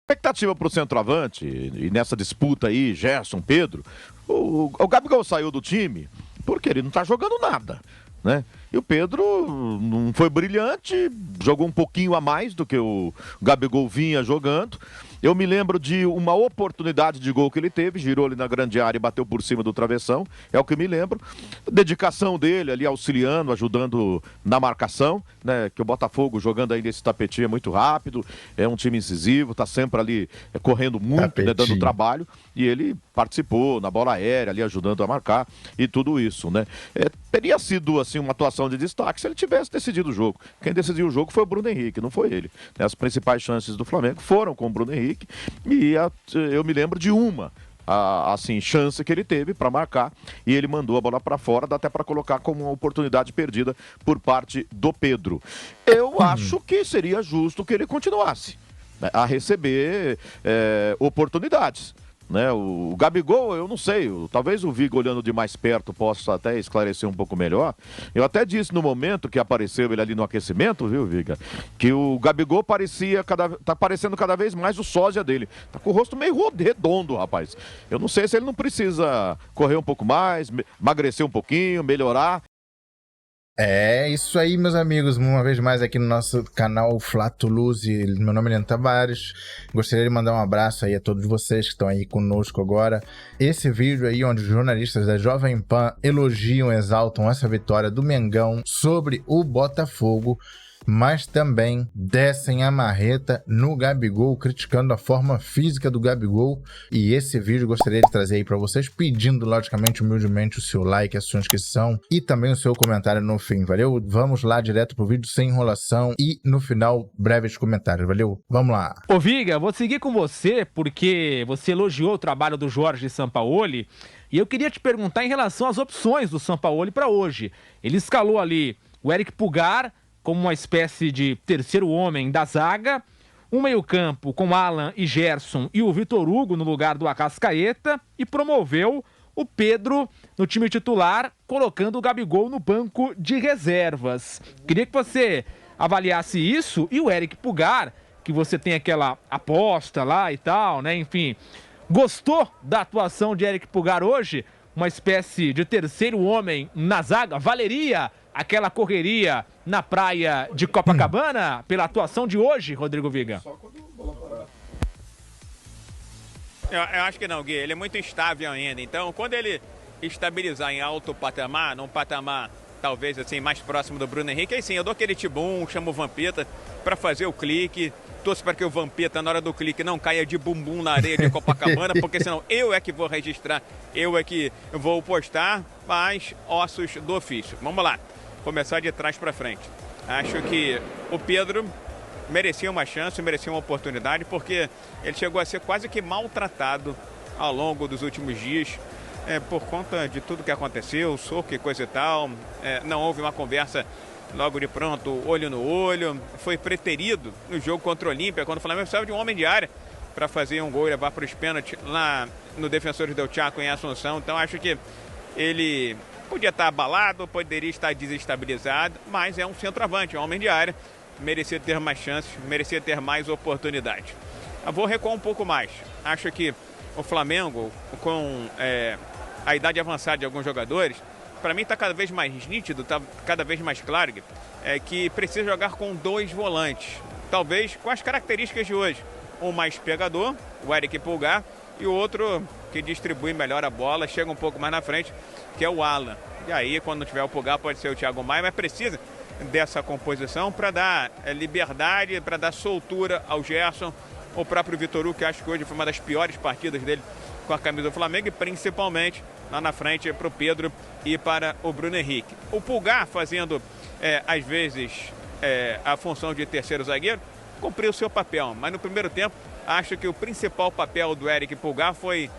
Expectativa para o centroavante, e nessa disputa aí, Gerson, Pedro, o Gabigol saiu do time porque ele não está jogando nada, né? E o Pedro não foi brilhante, jogou um pouquinho a mais do que o Gabigol vinha jogando. Eu me lembro de uma oportunidade de gol que ele teve, girou ali na grande área e bateu por cima do travessão, é o que me lembro. Dedicação dele ali, auxiliando, ajudando na marcação, né? Que o Botafogo jogando aí nesse tapetinho é muito rápido, é um time incisivo, tá sempre ali correndo muito, né, dando trabalho, e ele participou na bola aérea ali, ajudando a marcar e tudo isso, né? Teria sido, assim, uma atuação de destaque se ele tivesse decidido o jogo. Quem decidiu o jogo foi o Bruno Henrique, não foi ele. As principais chances do Flamengo foram com o Bruno Henrique e eu me lembro de uma assim, chance que ele teve para marcar e ele mandou a bola para fora, dá até para colocar como uma oportunidade perdida por parte do Pedro. Eu acho que seria justo que ele continuasse, né, a receber oportunidades. Né, o Gabigol, eu não sei, talvez o Viga olhando de mais perto possa até esclarecer um pouco melhor. Eu até disse no momento que apareceu ele ali no aquecimento, viu, Viga, que o Gabigol tá parecendo cada vez mais o sósia dele. Tá com o rosto meio redondo, rapaz. Eu não sei se ele não precisa correr um pouco mais, emagrecer um pouquinho, melhorar. É isso aí, meus amigos, uma vez mais aqui no nosso canal Flatuluse. Meu nome é Leandro Tavares. Gostaria de mandar um abraço aí a todos vocês que estão aí conosco agora. Esse vídeo aí onde os jornalistas da Jovem Pan elogiam, exaltam essa vitória do Mengão sobre o Botafogo, mas também descem a marreta no Gabigol, criticando a forma física do Gabigol. E esse vídeo eu gostaria de trazer aí para vocês, pedindo logicamente, humildemente, o seu like, a sua inscrição e também o seu comentário no fim, valeu? Vamos lá direto pro vídeo sem enrolação e no final breves comentários, valeu? Vamos lá. Ô Viga, vou seguir com você porque você elogiou o trabalho do Jorge Sampaoli e eu queria te perguntar em relação às opções do Sampaoli para hoje. Ele escalou ali o Eric Pulgar como uma espécie de terceiro homem da zaga, um meio-campo com Alan e Gerson e o Vitor Hugo no lugar do Arrascaeta e promoveu o Pedro no time titular, colocando o Gabigol no banco de reservas. Queria que você avaliasse isso e o Eric Pulgar, que você tem aquela aposta lá e tal, né? Enfim, gostou da atuação de Eric Pulgar hoje? Uma espécie de terceiro homem na zaga? Valeria aquela correria na praia de Copacabana pela atuação de hoje, Rodrigo Viga? Eu acho que não, Gui. Ele é muito instável ainda. Então, quando ele estabilizar em alto patamar, num patamar talvez assim mais próximo do Bruno Henrique, aí sim, eu dou aquele tibum, chamo o Vampeta para fazer o clique. Torço para que o Vampeta, na hora do clique, não caia de bumbum na areia de Copacabana, porque senão eu é que vou registrar, eu é que vou postar, mas ossos do ofício. Vamos lá. Começar de trás para frente. Acho que o Pedro merecia uma chance, merecia uma oportunidade, porque ele chegou a ser quase que maltratado ao longo dos últimos dias, por conta de tudo que aconteceu, soco e coisa e tal. Não houve uma conversa logo de pronto, olho no olho. Foi preterido no jogo contra o Olímpia, quando o Flamengo precisava de um homem de área para fazer um gol e levar para os pênaltis lá no Defensores del Chaco em Assunção. Então acho que ele podia estar abalado, poderia estar desestabilizado, mas é um centroavante, é um homem de área, merecia ter mais chances, merecia ter mais oportunidade. Eu vou recuar um pouco mais. Acho que o Flamengo, com a idade avançada de alguns jogadores, para mim está cada vez mais nítido, está cada vez mais claro que precisa jogar com dois volantes, talvez com as características de hoje. Um mais pegador, o Eric Pulgar, e o outro que distribui melhor a bola, chega um pouco mais na frente, que é o Alan. E aí, quando não tiver o Pulgar, pode ser o Thiago Maia, mas precisa dessa composição para dar liberdade, para dar soltura ao Gerson, o próprio Vitor Hugo, que acho que hoje foi uma das piores partidas dele com a camisa do Flamengo, e principalmente lá na frente para o Pedro e para o Bruno Henrique. O Pulgar fazendo, às vezes, a função de terceiro zagueiro, cumpriu o seu papel, mas no primeiro tempo, acho que o principal papel do Eric Pulgar foi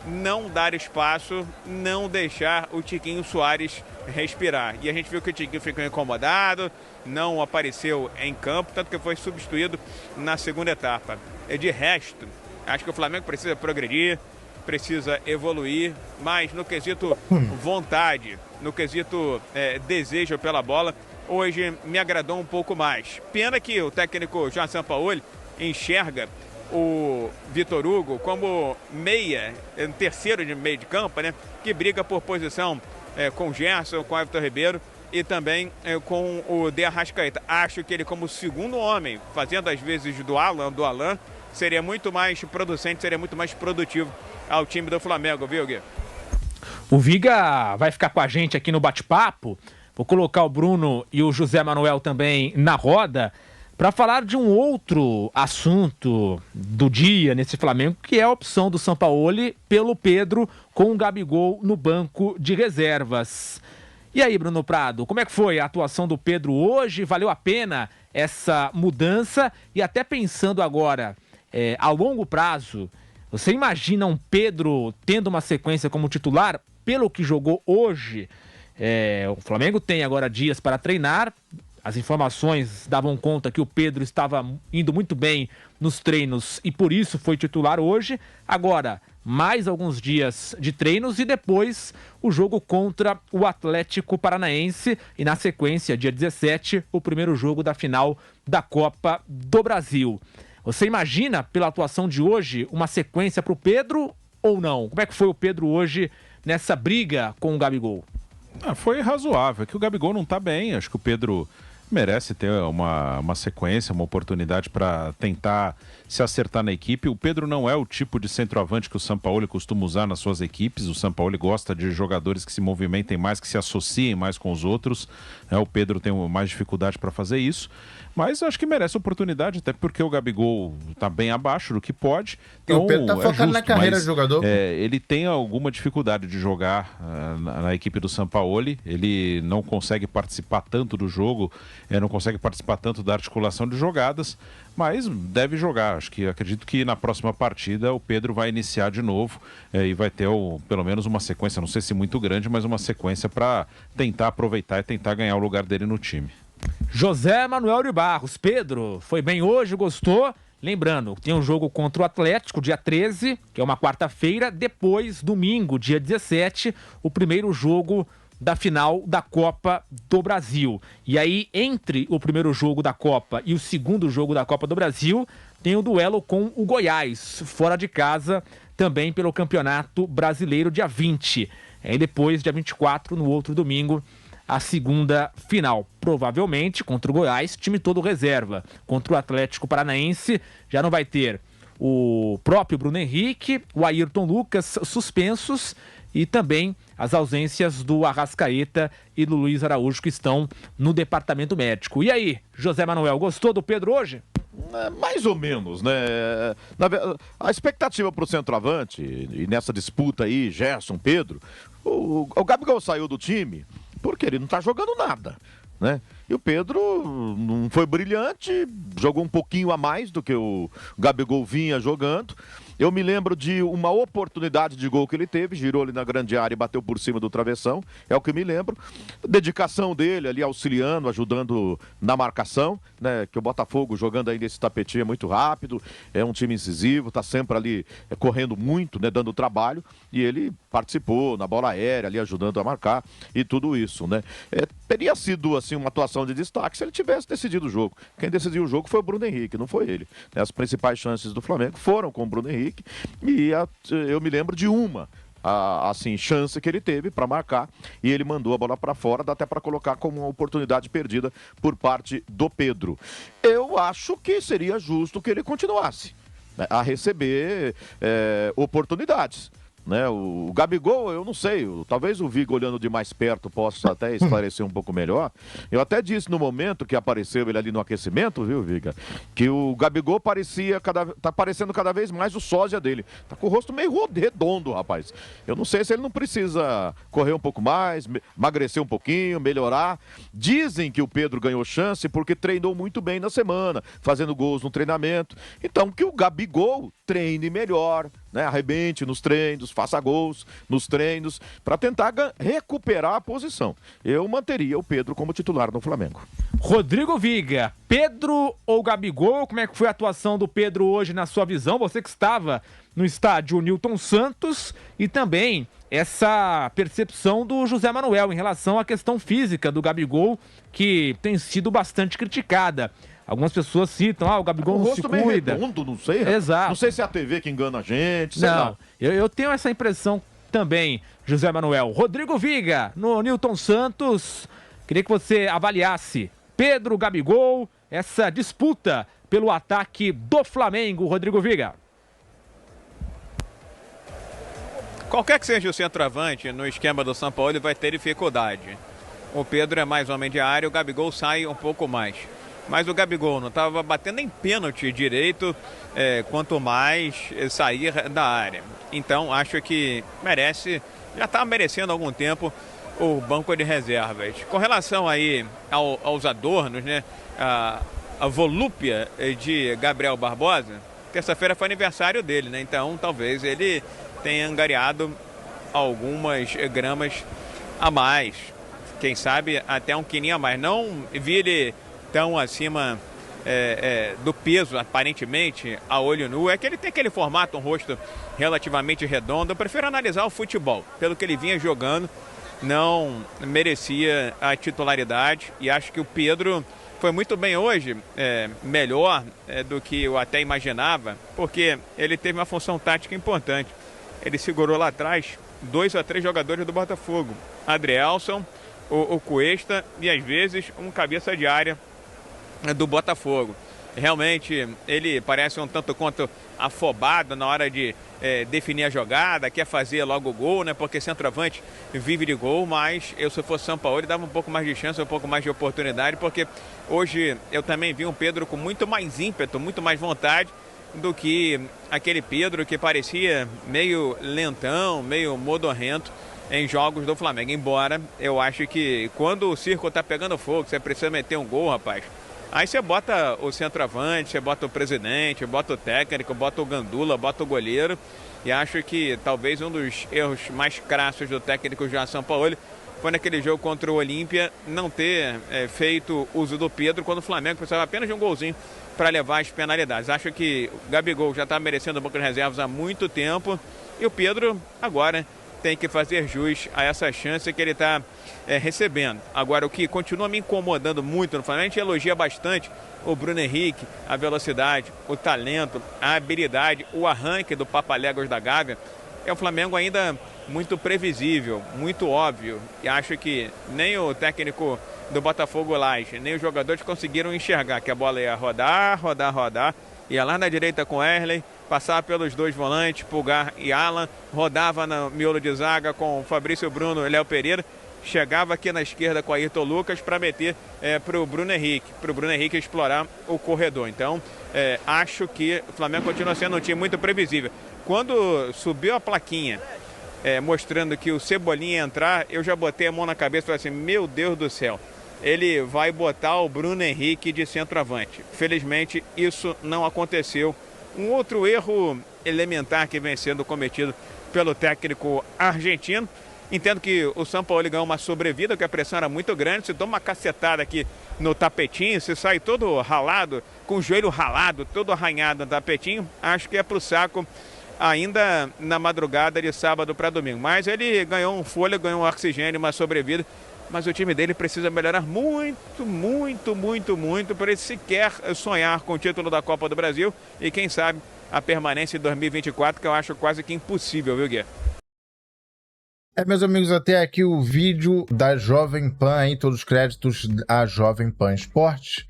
não dar espaço, não deixar o Tiquinho Soares respirar. E a gente viu que o Tiquinho ficou incomodado, não apareceu em campo, tanto que foi substituído na segunda etapa. E de resto, acho que o Flamengo precisa progredir, precisa evoluir, mas no quesito vontade, no quesito desejo pela bola, hoje me agradou um pouco mais. Pena que o técnico Jorge Sampaoli enxerga o Vitor Hugo como meia, terceiro de meio de campo, né? Que briga por posição com o Gerson, com o Everton Ribeiro e também com o De Arrascaeta. Acho que ele, como segundo homem, fazendo às vezes do Alan, seria muito mais producente, seria muito mais produtivo ao time do Flamengo, viu, Gui? O Viga vai ficar com a gente aqui no bate-papo. Vou colocar o Bruno e o José Manuel também na roda para falar de um outro assunto do dia nesse Flamengo, que é a opção do Sampaoli pelo Pedro com o Gabigol no banco de reservas. E aí, Bruno Prado, como é que foi a atuação do Pedro hoje? Valeu a pena essa mudança? E até pensando agora, a longo prazo, você imagina um Pedro tendo uma sequência como titular pelo que jogou hoje? O Flamengo tem agora dias para treinar. As informações davam conta que o Pedro estava indo muito bem nos treinos e por isso foi titular hoje. Agora, mais alguns dias de treinos e depois o jogo contra o Atlético Paranaense e na sequência, dia 17, o primeiro jogo da final da Copa do Brasil. Você imagina, pela atuação de hoje, uma sequência para o Pedro ou não? Como é que foi o Pedro hoje nessa briga com o Gabigol? Foi razoável, é que o Gabigol não está bem, acho que o Pedro merece ter uma sequência, uma oportunidade para tentar se acertar na equipe. O Pedro não é o tipo de centroavante que o Sampaoli costuma usar nas suas equipes. O Sampaoli gosta de jogadores que se movimentem mais, que se associem mais com os outros. O Pedro tem mais dificuldade para fazer isso, mas acho que merece oportunidade, até porque o Gabigol está bem abaixo do que pode. Então, o Pedro está focado justo, na carreira do jogador. Ele tem alguma dificuldade de jogar na equipe do Sampaoli. Ele não consegue participar tanto do jogo, não consegue participar tanto da articulação de jogadas, mas deve jogar. Acredito que na próxima partida o Pedro vai iniciar de novo e vai ter pelo menos uma sequência, não sei se muito grande, mas uma sequência para tentar aproveitar e tentar ganhar o lugar dele no time. José Manuel de Barros. Pedro, foi bem hoje, gostou? Lembrando, tem um jogo contra o Atlético, dia 13, que é uma quarta-feira. Depois, domingo, dia 17, o primeiro jogo da final da Copa do Brasil. E aí, entre o primeiro jogo da Copa e o segundo jogo da Copa do Brasil, tem o duelo com o Goiás, fora de casa, também pelo Campeonato Brasileiro, dia 20. Aí depois, dia 24, no outro domingo, a segunda final. Provavelmente, contra o Goiás, time todo reserva. Contra o Atlético Paranaense, já não vai ter o próprio Bruno Henrique, o Ayrton Lucas suspensos e também as ausências do Arrascaeta e do Luiz Araújo, que estão no departamento médico. E aí, José Manuel, gostou do Pedro hoje? Mais ou menos, né? A expectativa para o centroavante, e nessa disputa aí, Gerson, Pedro, o Gabigol saiu do time porque ele não está jogando nada, né? E o Pedro não foi brilhante, jogou um pouquinho a mais do que o Gabigol vinha jogando. Eu me lembro de uma oportunidade de gol que ele teve, girou ali na grande área e bateu por cima do travessão, é o que me lembro. Dedicação dele ali auxiliando, ajudando na marcação, né? Que o Botafogo jogando aí nesse tapetinho é muito rápido, é um time incisivo, tá sempre ali correndo muito, né? Dando trabalho, e ele participou na bola aérea ali ajudando a marcar e tudo isso, né? Teria sido assim uma atuação de destaque se ele tivesse decidido o jogo. Quem decidiu o jogo foi o Bruno Henrique, não foi ele. As principais chances do Flamengo foram com o Bruno Henrique e eu me lembro de uma assim, chance que ele teve para marcar e ele mandou a bola para fora, dá até para colocar como uma oportunidade perdida por parte do Pedro. Eu acho que seria justo que ele continuasse, né, a receber oportunidades. Né? O Gabigol, eu não sei, talvez o Viga olhando de mais perto possa até esclarecer um pouco melhor. Eu até disse no momento que apareceu ele ali no aquecimento, viu, Viga, que o Gabigol tá parecendo cada vez mais o sósia dele. Tá com o rosto meio redondo, rapaz. Eu não sei se ele não precisa correr um pouco mais, emagrecer um pouquinho, melhorar. Dizem que o Pedro ganhou chance porque treinou muito bem na semana, fazendo gols no treinamento. Então que o Gabigol treine melhor, né? Arrebente nos treinos, faça gols nos treinos, para tentar recuperar a posição. Eu manteria o Pedro como titular no Flamengo. Rodrigo Viga, Pedro ou Gabigol? Como é que foi a atuação do Pedro hoje na sua visão? Você que estava no estádio Newton Santos, e também essa percepção do José Manuel em relação à questão física do Gabigol, que tem sido bastante criticada. Algumas pessoas citam, o Gabigol O não se rosto meio cuida. redondo, não sei. Exato. Não sei se é a TV que engana a gente, sei Não, lá. eu tenho essa impressão também, José Manuel. Rodrigo Viga, no Newton Santos. Queria que você avaliasse Pedro, Gabigol, essa disputa pelo ataque do Flamengo, Rodrigo Viga. Qualquer que seja o centroavante no esquema do São Paulo, ele vai ter dificuldade. O Pedro é mais homem de área, o Gabigol sai um pouco mais. Mas o Gabigol não estava batendo em pênalti direito, quanto mais sair da área. Então, acho que já está merecendo há algum tempo o banco de reservas. Com relação aí aos adornos, né, a volúpia de Gabriel Barbosa, terça-feira foi aniversário dele, né? Então, talvez ele tenha angariado algumas gramas a mais. Quem sabe até um quilinho a mais. Não vi ele tão acima do peso, aparentemente, a olho nu. É que ele tem aquele formato, um rosto relativamente redondo. Eu prefiro analisar o futebol. Pelo que ele vinha jogando, não merecia a titularidade. E acho que o Pedro foi muito bem hoje, melhor do que eu até imaginava, porque ele teve uma função tática importante. Ele segurou lá atrás 2 a 3 jogadores do Botafogo. Adrielson, o Cuesta e às vezes um cabeça de área do Botafogo. Realmente ele parece um tanto quanto afobado na hora de definir a jogada, quer fazer logo o gol, né? Porque centroavante vive de gol, mas eu, se fosse São Paulo, ele dava um pouco mais de chance, um pouco mais de oportunidade, porque hoje eu também vi um Pedro com muito mais ímpeto, muito mais vontade do que aquele Pedro que parecia meio lentão, meio modorrento em jogos do Flamengo. Embora eu acho que quando o circo tá pegando fogo, você precisa meter um gol, rapaz, aí você bota o centroavante, você bota o presidente, bota o técnico, bota o gandula, bota o goleiro. E acho que talvez um dos erros mais crassos do técnico João Sampaoli foi naquele jogo contra o Olímpia não ter feito uso do Pedro quando o Flamengo precisava apenas de um golzinho para levar as penalidades. Acho que o Gabigol já está merecendo o banco de reservas há muito tempo e o Pedro agora tem que fazer jus a essa chance que ele está recebendo. Agora, o que continua me incomodando muito no Flamengo, a gente elogia bastante o Bruno Henrique, a velocidade, o talento, a habilidade, o arranque do Papaléguas da Gávea. É o Flamengo ainda muito previsível, muito óbvio. E acho que nem o técnico do Botafogo Laje, nem os jogadores conseguiram enxergar que a bola ia rodar, ia lá na direita com Erley, passar pelos 2 volantes, Pulgar e Alan, rodava no miolo de zaga com Fabrício Bruno e Léo Pereira, chegava aqui na esquerda com Ayrton Lucas para meter para o Bruno Henrique explorar o corredor. Então, acho que o Flamengo continua sendo um time muito previsível. Quando subiu a plaquinha mostrando que o Cebolinha ia entrar, eu já botei a mão na cabeça e falei assim, meu Deus do céu, ele vai botar o Bruno Henrique de centroavante. Felizmente, isso não aconteceu. Um outro erro elementar que vem sendo cometido pelo técnico argentino. Entendo que o São Paulo ganhou uma sobrevida, porque a pressão era muito grande. Se toma uma cacetada aqui no tapetinho, se sai todo ralado, com o joelho ralado, todo arranhado no tapetinho, acho que é pro saco ainda na madrugada de sábado para domingo. Mas ele ganhou um fôlego, ganhou um oxigênio, uma sobrevida. Mas o time dele precisa melhorar muito para ele sequer sonhar com o título da Copa do Brasil e quem sabe a permanência em 2024, que eu acho quase que impossível, viu, Gui? Meus amigos, até aqui o vídeo da Jovem Pan, aí, todos os créditos à Jovem Pan Esportes.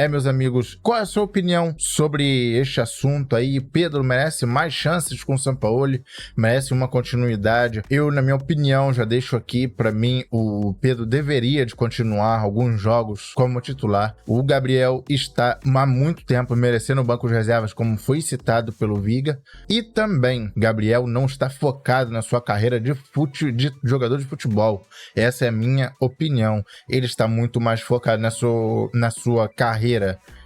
Meus amigos, qual é a sua opinião sobre este assunto aí? Pedro merece mais chances com o Sampaoli? Merece uma continuidade? Eu, na minha opinião, já deixo aqui, para mim, o Pedro deveria de continuar alguns jogos como titular. O Gabriel está há muito tempo merecendo o banco de reservas, como foi citado pelo Viga. E também, Gabriel não está focado na sua carreira de jogador de futebol. Essa é a minha opinião. Ele está muito mais focado na sua carreira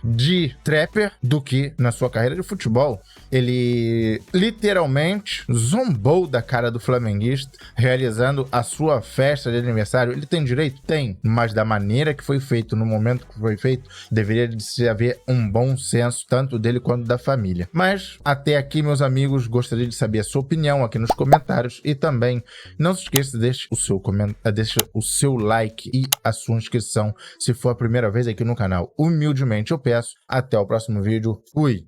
de trapper do que na sua carreira de futebol. Ele literalmente zombou da cara do flamenguista, realizando a sua festa de aniversário. Ele tem direito? Tem, mas da maneira que foi feito, no momento que foi feito, deveria de haver um bom senso, tanto dele quanto da família. Mas até aqui, meus amigos, gostaria de saber a sua opinião aqui nos comentários e também não se esqueça, deixe o seu like e a sua inscrição se for a primeira vez aqui no canal. Humildemente eu peço. Universo. Até o próximo vídeo. Fui!